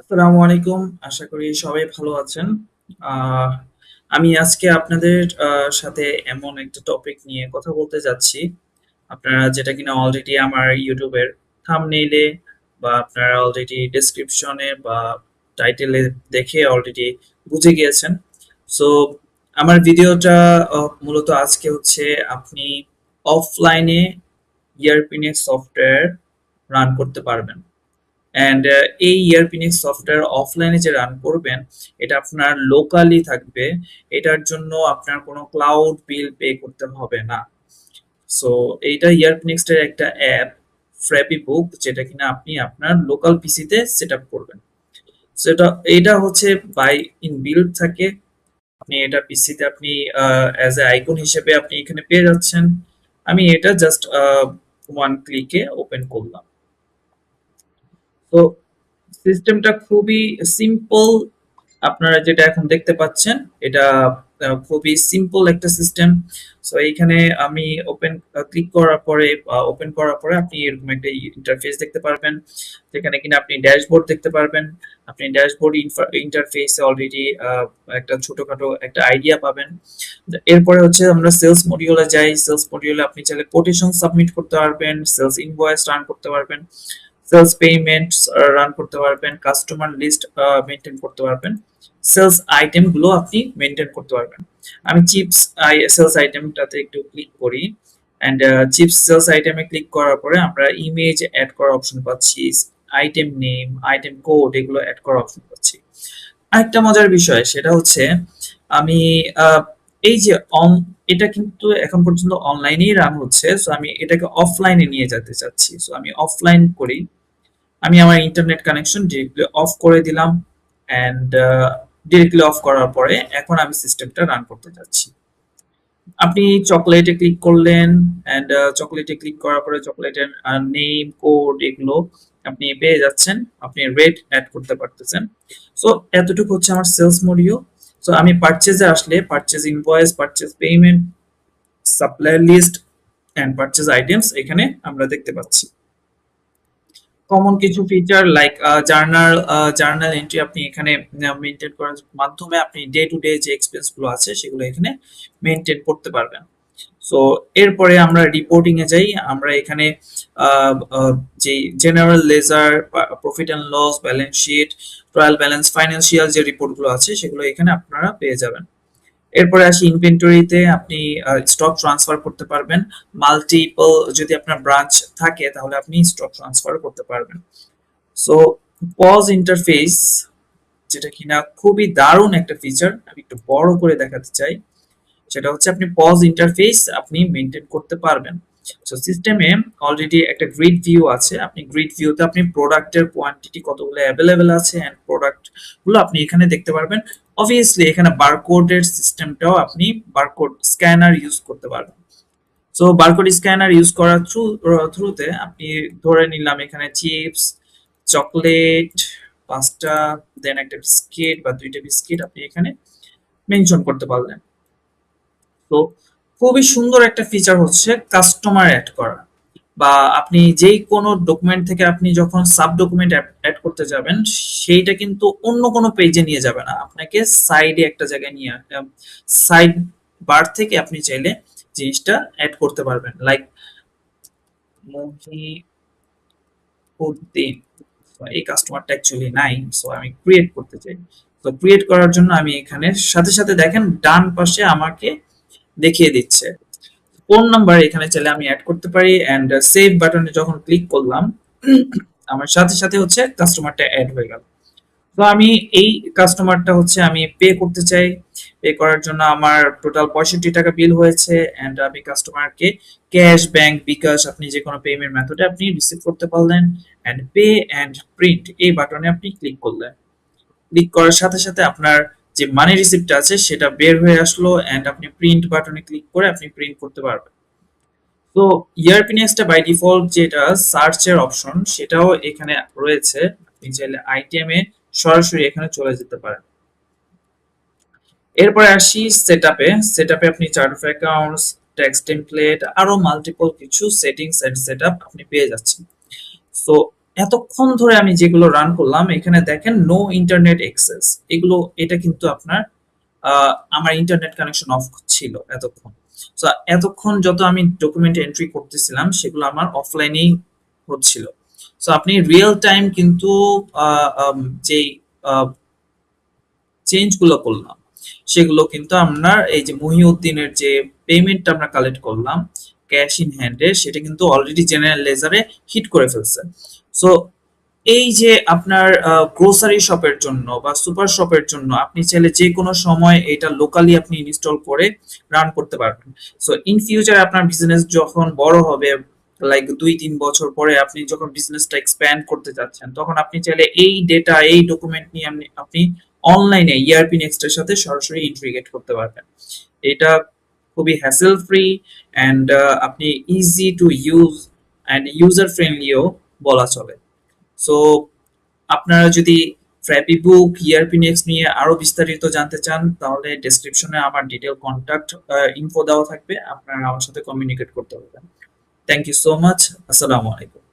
আসসালামু আলাইকুম। আশা করি সবাই ভালো আছেন। আহ আমি আজকে আপনাদের সাথে এমন একটা টপিক নিয়ে কথা বলতে যাচ্ছি। আপনারা যেটা কিনা অলরেডি আমার YouTube এর থাম্বনেইলে বা আপনারা অলরেডি ডেসক্রিপশনে বা টাইটেলে দেখে অলরেডি বুঝে গিয়েছেন। সো আমার ভিডিওটা মূলত আজকে হচ্ছে আপনি অফলাইনে ইয়ারপিনেক্স সফটওয়্যার রান করতে পারবেন। অ্যান্ড এই ইয়ারপিনিক্স সফটওয়্যার অফলাইনে যে রান করবেন এটা আপনার লোকালি থাকবে। এটার জন্য আপনার কোনো ক্লাউড বিল পে করতে হবে না। সো এইটা ইয়ারপিনিক্স এর একটা অ্যাপ, ফ্র্যাপি বুক, যেটা কিনা আপনি আপনার লোকাল পিসিতে সেট আপ করবেন। সেটা এইটা হচ্ছে বাই ইন বিল্ড থাকে। আপনি এটা পিসিতে আপনি অ্যাজ এ আইকন হিসেবে আপনি এখানে পেয়ে যাচ্ছেন। আমি এটা জাস্ট ওয়ান ক্লিকে ওপেন করলাম। তো সিস্টেমটা খুবই সিম্পল। আপনারা যেটা এখন দেখতে পাচ্ছেন এটা খুবই সিম্পল একটা সিস্টেম। সো এইখানে আমি ওপেন করার পরে আপনি এরকম একটা ইন্টারফেস দেখতে পারবেন, যেখানে কিনা আপনি ড্যাশবোর্ড দেখতে পারবেন। আপনি ড্যাশবোর্ড ইন্টারফেসে অলরেডি একটা ছোটখাটো একটা আইডিয়া পাবেন। এরপরে হচ্ছে আমরা সেলস মডিউলে যাই। সেলস মডিউলে আপনি চাইলে কোটেশন সাবমিট করতে পারবেন, সেলস ইনভয়েস রান করতে পারবেন, সেলস পেমেন্টস রান করতে পারবেন, কাস্টমার লিস্ট মেনটেন করতে পারবেন, সেলস আইটেম গুলো আপনি মেনটেন করতে পারবেন। আমি চিপস সেলস আইটেমটাতে একটু ক্লিক করি। অ্যান্ড চিপস সেলস আইটেমে ক্লিক করার পরে আমরা ইমেজ অ্যাড করার অপশন পাচ্ছি, আইটেম নেম, আইটেম কোড, এগুলো অ্যাড করার অপশন পাচ্ছি। আরেকটা মজার বিষয় সেটা হচ্ছে আমি আহ, এই যে এটা কিন্তু এখন পর্যন্ত অনলাইনেই রান হচ্ছে। সো আমি এটাকে অফলাইনে নিয়ে যেতে চাচ্ছি। সো আমি অফলাইন করি। আমি আমার ইন্টারনেট কানেকশন ডিরেক্টলি অফ করে দিলাম। অ্যান্ড ডিরেক্টলি অফ করার পরে এখন আমি সিস্টেমটা রান করতে যাচ্ছি। আপনি চকলেটে ক্লিক করলেন। অ্যান্ড চকলেটে ক্লিক করার পরে চকলেটের নেম, কোড, এগুলো আপনি পেয়ে যাচ্ছেন। আপনি রেট অ্যাড করতে পারতেছেন। সো এতটুকু হচ্ছে আমার সেলস মডিউল। সো আমি পারচেজে আসলে purchase invoice, purchase payment, supplier list and purchase items এখানে আমরা দেখতে পাচ্ছি। কমন কিছু ফিচার লাইক জার্নাল এন্ট্রি আপনি এখানে মেনটেন করার মাধ্যমে আপনি ডে টু ডে যে এক্সপেন্স গুলো আছে সেগুলো এখানে মেনটেন করতে পারবেন। সো এরপরে আমরা রিপোর্টিং এ যাই। আমরা এখানে আহ, আহ, যে general ledger, profit and loss, balance sheet, trial balance, financial যে রিপোর্ট গুলো আছে সেগুলো এখানে আপনারা পেয়ে যাবেন। এরপরে আসি ইনভেন্টরিতে। আপনি স্টক ট্রান্সফার করতে পারবেন। মাল্টিপল যদি আপনার ব্রাঞ্চ থাকে তাহলে আপনি স্টক ট্রান্সফার করতে পারবেন। সো পজ ইন্টারফেস, যেটা কিনা খুবই দারুণ একটা ফিচার, আমি একটু বড় করে দেখাতে চাই। সেটা হচ্ছে আপনি পজ ইন্টারফেস আপনি মেনটেন করতে পারবেন। সো সিস্টেমে অলরেডি একটা গ্রিড ভিউ আছে। আপনি গ্রিড ভিউতে আপনি প্রোডাক্টের কোয়ান্টিটি কতগুলো অ্যাভেলেবেল আছে এন্ড প্রোডাক্ট গুলো আপনি এখানে দেখতে পারবেন। অবভিয়াসলি এখানে বারকোডের সিস্টেমটাও আপনি বারকোড স্ক্যানার ইউজ করতে পারবেন। সো বারকোড স্ক্যানার ইউজ করার থ্রুতে আপনি ধরে নিলাম এখানে চিপস, চকলেট, পাঁচটা, দেন একটা বিস্কিট বা দুইটা বিস্কিট আপনি এখানে মেনশন করতে পারলেন। তো খুবই সুন্দর একটা ফিচার হচ্ছে কাস্টমার অ্যাড করা। বা আপনি যেই কোনো ডকুমেন্ট থেকে আপনি যখন সাব ডকুমেন্ট অ্যাড করতে যাবেন, সেইটা কিন্তু অন্য কোনো পেজে নিয়ে যাবে না, আপনাকে সাইডে একটা জায়গায় নিয়ে সাইড বার থেকে আপনি চাইলে জিনিসটা অ্যাড করতে পারবেন। লাইক মহিউদ্দিন, এই কাস্টমারটা অ্যাকচুয়ালি নাই, সো আমি ক্রিয়েট করতে চাই। তো ক্রিয়েট করার জন্য আমি এখানে সাথে সাথে দেখেন ডান পাশে আমাকে দেখিয়ে দিচ্ছে ফোন নাম্বার, এখানে চাইলে আমি অ্যাড করতে পারি। এন্ড সেভ বাটনে যখন ক্লিক করলাম আমার সাথে সাথে হচ্ছে কাস্টমারটা অ্যাড হয়ে গেল। তো আমি এই কাস্টমারটা হচ্ছে আমি পে করতে চাই। পে করার জন্য আমার টোটাল 65 টাকা বিল হয়েছে। এন্ড আমি কাস্টমারকে ক্যাশ, ব্যাংক, বিকাশ, আপনি যে কোনো পেমেন্ট মেথডে আপনি রিসিভ করতে পারলেন। এন্ড পে এন্ড প্রিন্ট এই বাটনে আপনি ক্লিক করলেন। ক্লিক করার সাথে সাথে আপনার যে মানি রিসিপ্টটা আছে সেটা বের হয়ে আসলো। এন্ড আপনি প্রিন্ট বাটনে ক্লিক করে আপনি প্রিন্ট করতে পারবেন। তো ইয়ারপিনেক্সটা বাই ডিফল্ট যেটা সার্চের অপশন সেটাও এখানে রয়েছে। আপনি চাইলে আইটেমে সরাসরি এখানে চলে যেতে পারেন। এরপরে আসি সেটআপে। সেটআপে আপনি chart of accounts, text template, আরো মাল্টিপল কিছু সেটিংস এন্ড সেটআপ আপনি পেয়ে যাচ্ছেন। সো এতক্ষণ ধরে আমি যেগুলো রান করলাম এখানে দেখেন নো ইন্টারনেট অ্যাক্সেস, এগুলো এটা কিন্তু আপনার আমার ইন্টারনেট কানেকশন অফ ছিল এতক্ষণ। সো এতক্ষণ যত আমি ডকুমেন্ট এন্ট্রি করতেছিলাম সেগুলো আমার অফলাইনেই হচ্ছিল। সো আপনি রিয়েল টাইম কিন্তু যেই চেঞ্জ গুলো করলাম সেগুলো কিন্তু আপনার এই যে মহিউদ্দিনের যে পেমেন্টটা আমরা কালেক্ট করলাম ক্যাশ ইন হ্যান্ডে, সেটা কিন্তু অলরেডি জেনারেল লেজারে হিট করে ফেলছে। সো এই যে আপনার গ্রোসারি শপের জন্য বা সুপার শপের জন্য আপনি চাইলে যে কোনো সময় এটা লোকালি আপনি ইনস্টল করে রান করতে পারবেন। সো ইন ফিউচার আপনার বিজনেস যখন বড় হবে, লাইক 2-3 বছর পরে আপনি যখন বিজনেসটা এক্সপ্যান্ড করতে যাচ্ছেন, তখন আপনি চাইলে এই ডেটা এই ডকুমেন্ট নিয়ে আপনি অনলাইনে ইআরপি নেক্সট এর সাথে সরাসরি ইন্টিগ্রেট করতে পারবেন। এটা খুবই হ্যাসেল ফ্রি অ্যান্ড আপনি easy to use and user ফ্রেন্ডলিও বলা চলে। সো আপনারা যদি ফ্র্যাপি বুক ইআরপি নেক্সট নিয়ে আরো বিস্তারিত জানতে চান তাহলে ডেসক্রিপশনে আমার ডিটেল কন্টাক্ট ইনফো দেওয়া থাকবে, আপনারা আমার সাথে কমিউনিকেট করতে পারবেন। Thank you so much. আসসালামু আলাইকুম।